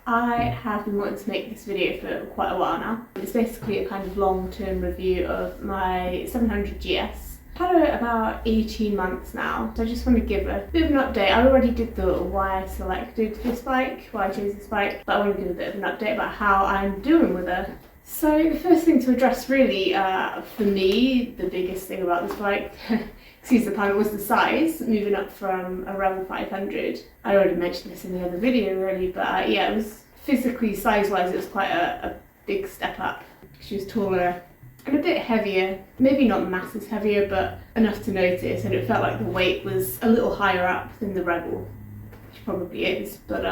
I have been wanting to make this video for quite a while now. It's basically a kind of long-term review of my 700 GS. I've had it about 18 months now, so I just want to give a bit of an update. I already did the why I selected this bike, why I chose this bike, but I want to give a bit of an update about how I'm doing with it. So the first thing to address really, for me, the biggest thing about this bike, excuse the pun, was the size, moving up from a Rebel 500. I already mentioned this in the other video really, but yeah, it was physically, size-wise, it was quite a big step up. She was taller and a bit heavier, maybe not masses heavier, but enough to notice, and it felt like the weight was a little higher up than the Rebel, which probably is, but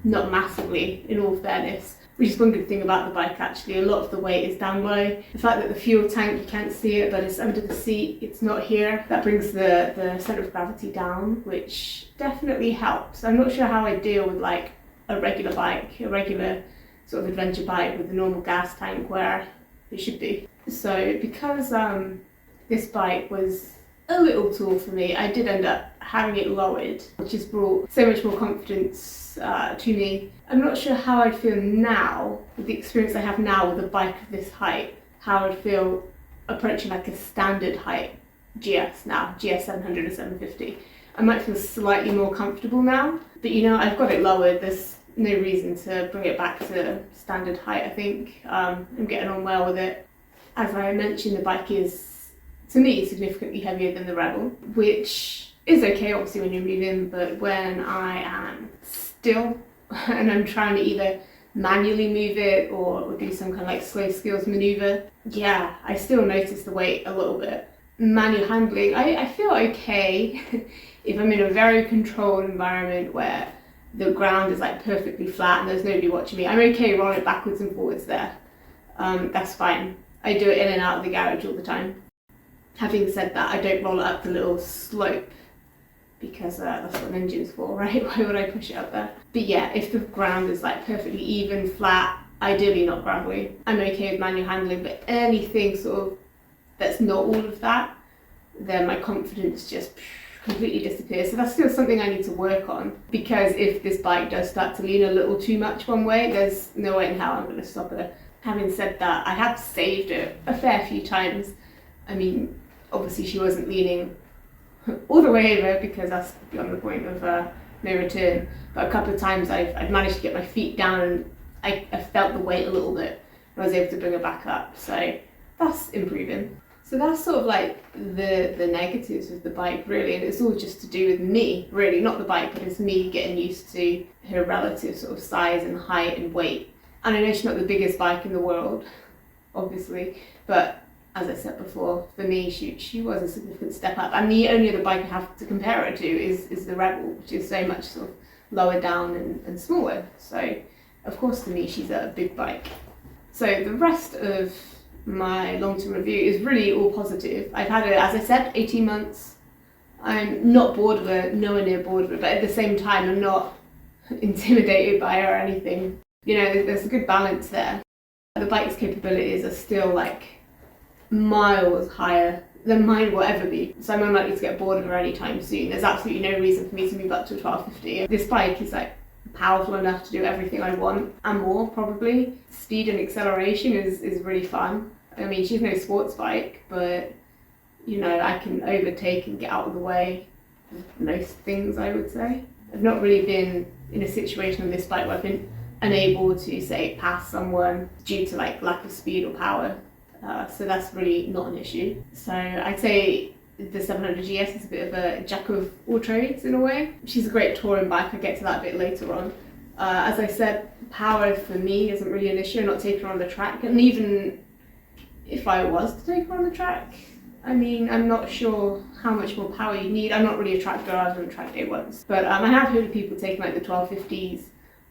not massively, in all fairness. Which is one good thing about the bike actually, a lot of the weight is down low. The fact that the fuel tank, you can't see it, but it's under the seat, it's not here. That brings the centre of gravity down, which definitely helps. I'm not sure how I deal with like a regular bike, a regular sort of adventure bike with a normal gas tank where it should be. So because this bike was a little tall for me, I did end up having it lowered, which has brought so much more confidence to me. I'm not sure how I'd feel now, with the experience I have now with a bike of this height, how I'd feel approaching like a standard height GS now, GS700 or 750. I might feel slightly more comfortable now, but you know, I've got it lowered, there's no reason to bring it back to standard height, I think. I'm getting on well with it. As I mentioned, the bike is, to me, significantly heavier than the Rebel, which is okay obviously when you're moving, but when I am still and I'm trying to either manually move it or do some kind of like slow skills maneuver, yeah, I still notice the weight a little bit. Manual handling, I feel okay if I'm in a very controlled environment where the ground is like perfectly flat and there's nobody watching me. I'm okay rolling backwards and forwards there. That's fine. I do it in and out of the garage all the time. Having said that, I don't roll it up the little slope because that's what an engine's for, right? Why would I push it up there? But yeah, if the ground is like perfectly even, flat, ideally not gravelly, I'm okay with manual handling, but anything sort of that's not all of that, then my confidence just completely disappears. So that's still something I need to work on, because if this bike does start to lean a little too much one way, there's no way in hell I'm going to stop it. Having said that, I have saved it a fair few times. I mean, obviously she wasn't leaning all the way over because that's beyond the point of no return, but a couple of times I've managed to get my feet down and I felt the weight a little bit and I was able to bring it back up, so that's improving. So that's sort of like the negatives of the bike really, and it's all just to do with me really, not the bike, but it's me getting used to her relative sort of size and height and weight. And I know she's not the biggest bike in the world, obviously, but as I said before, for me, she was a significant step up. And the only other bike I have to compare it to is the Rebel, which is so much sort of lower down and smaller. So, of course, to me, she's a big bike. So the rest of my long-term review is really all positive. I've had it, as I said, 18 months. I'm not bored of it, nowhere near bored of it, but at the same time, I'm not intimidated by her or anything. You know, there's a good balance there. The bike's capabilities are still like miles higher than mine will ever be, so I'm unlikely to get bored of her anytime soon. There's absolutely no reason for me to move up to a 1250. This bike is like powerful enough to do everything I want and more probably. Speed and acceleration is really fun. I mean, she's no sports bike, but you know, I can overtake and get out of the way of most things, I would say. I've not really been in a situation on this bike where I've been unable to, say, pass someone due to like lack of speed or power. So that's really not an issue. So I'd say the 700 GS is a bit of a jack of all trades in a way. She's a great touring bike, I'll get to that a bit later on. As I said, power for me isn't really an issue. I'm not taking her on the track, and even if I was to take her on the track, I mean, I'm not sure how much more power you need. I'm not really a track girl, I've done a track day once. But I have heard of people taking like the 1250s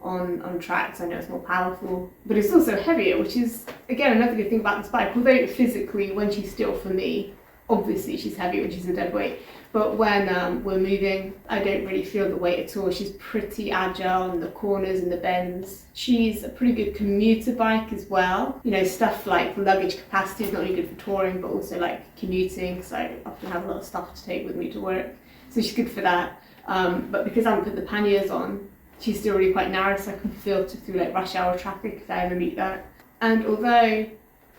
on tracks. I know it's more powerful, but it's also heavier, which is, again, another good thing about this bike. Although physically, when she's still, for me, obviously she's heavy when she's a dead weight, but when we're moving, I don't really feel the weight at all. She's pretty agile in the corners and the bends. She's a pretty good commuter bike as well. You know, stuff like luggage capacity is not only good for touring, but also like commuting, because I often have a lot of stuff to take with me to work. So she's good for that. But because I haven't put the panniers on, she's still really quite narrow, so I can filter through like rush hour traffic if I ever meet that. And although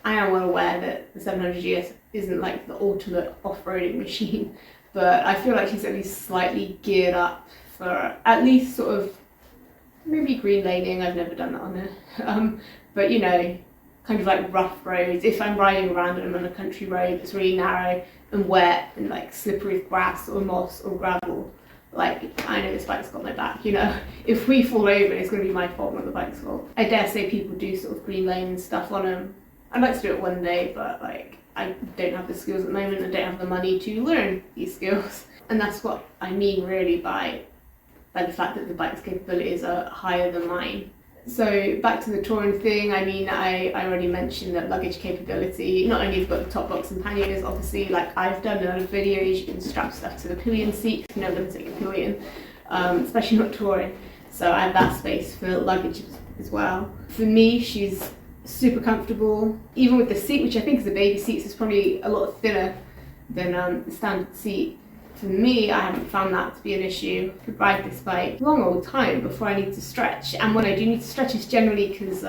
I am well aware that the 700 GS isn't like the ultimate off-roading machine, but I feel like she's at least slightly geared up for at least sort of maybe green laning. I've never done that on her, but you know, kind of like rough roads. If I'm riding around and I'm on a country road that's really narrow and wet and like slippery with grass or moss or gravel, like I know this bike's got my back, you know. If we fall over, it's going to be my fault, not the bike's fault. I dare say people do sort of green lane stuff on them. I'd like to do it one day, but like I don't have the skills at the moment. I don't have the money to learn these skills, and that's what I mean really by the fact that the bike's capabilities are higher than mine. So back to the touring thing, I mean, I already mentioned that luggage capability. Not only have you got the top box and panniers, obviously, like I've done in other videos, you can strap stuff to the pillion seat, you never take a pillion, especially not touring. So I have that space for luggage as well. For me, she's super comfortable, even with the seat, which I think is a baby seat, so it's probably a lot thinner than the standard seat. For me, I haven't found that to be an issue. I could ride this bike a long old time before I need to stretch, and when I do need to stretch, it's generally because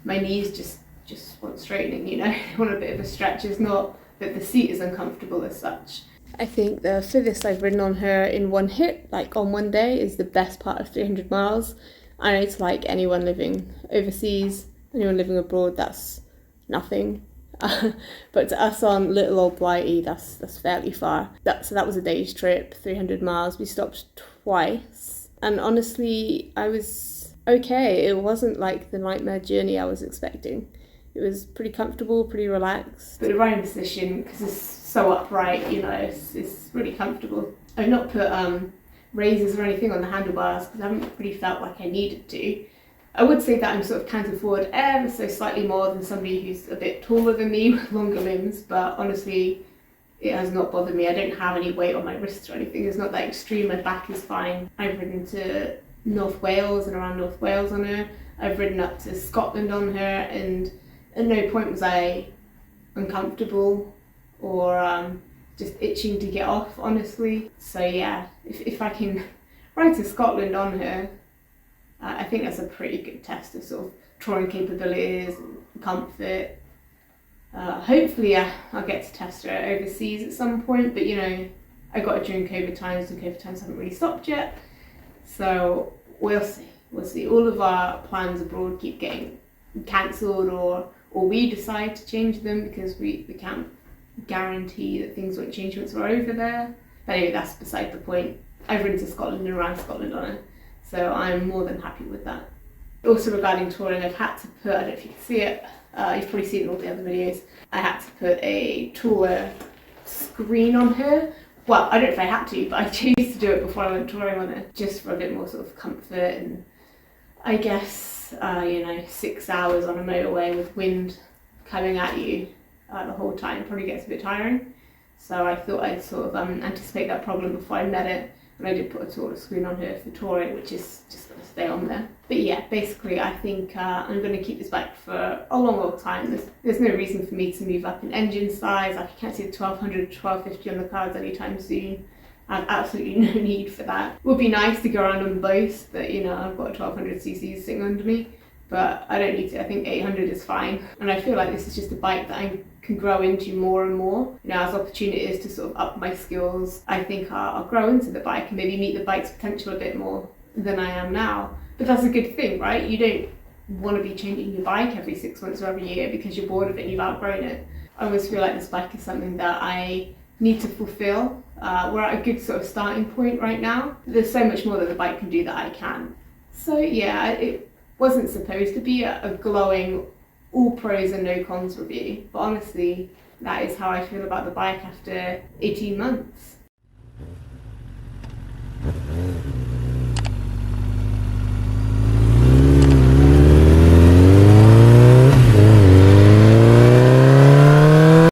my knees just want straightening, you know. I want a bit of a stretch. It's not that the seat is uncomfortable as such. I think the furthest I've ridden on her in one hit, like on one day, is the best part of 300 miles. I know to like anyone living overseas, anyone living abroad, that's nothing. But to us on little old Blighty, that's fairly far. So that was a day's trip, 300 miles. We stopped twice, and honestly, I was okay. It wasn't like the nightmare journey I was expecting. It was pretty comfortable, pretty relaxed. But the riding position, because it's so upright, you know, it's really comfortable. I've not put razors or anything on the handlebars because I haven't really felt like I needed to. I would say that I'm sort of canted forward ever so slightly more than somebody who's a bit taller than me with longer limbs, but honestly, it has not bothered me. I don't have any weight on my wrists or anything. It's not that extreme. My back is fine. I've ridden to North Wales and around North Wales on her. I've ridden up to Scotland on her, and at no point was I uncomfortable or just itching to get off, honestly. So yeah, if I can ride to Scotland on her, I think that's a pretty good test of sort of touring capabilities and comfort. Hopefully I'll get to test her overseas at some point, but you know, I got it during COVID times and COVID times haven't really stopped yet. So we'll see. All of our plans abroad keep getting cancelled or we decide to change them because we can't guarantee that things won't change once we're over there. But anyway, that's beside the point. I've ridden to Scotland and around Scotland on it, so I'm more than happy with that. Also regarding touring, I've had to put, I don't know if you can see it, you've probably seen it in all the other videos, I had to put a taller screen on her. Well, I don't know if I had to, but I chose to do it before I went touring on it, just for a bit more sort of comfort and I guess, 6 hours on a motorway with wind coming at you the whole time probably gets a bit tiring. So I thought I'd sort of anticipate that problem before I met it, and I did put a taller screen on her for touring, which is just going to stay on there. But yeah, basically I think I'm going to keep this bike for a long time. There's no reason for me to move up in engine size. I can't see the 1200, 1250 on the cards anytime soon. I have absolutely no need for that. It would be nice to go around on both, but you know, I've got 1200cc sitting under me, but I don't need to. I think 800 is fine. And I feel like this is just a bike that I can grow into more and more. You know, as opportunities to sort of up my skills, I think I'll grow into the bike and maybe meet the bike's potential a bit more than I am now. But that's a good thing, right? You don't want to be changing your bike every 6 months or every year because you're bored of it and you've outgrown it. I always feel like this bike is something that I need to fulfill. We're at a good sort of starting point right now. There's so much more that the bike can do that I can. So yeah, it wasn't supposed to be a glowing all pros and no cons review, but honestly that is how I feel about the bike after 18 months.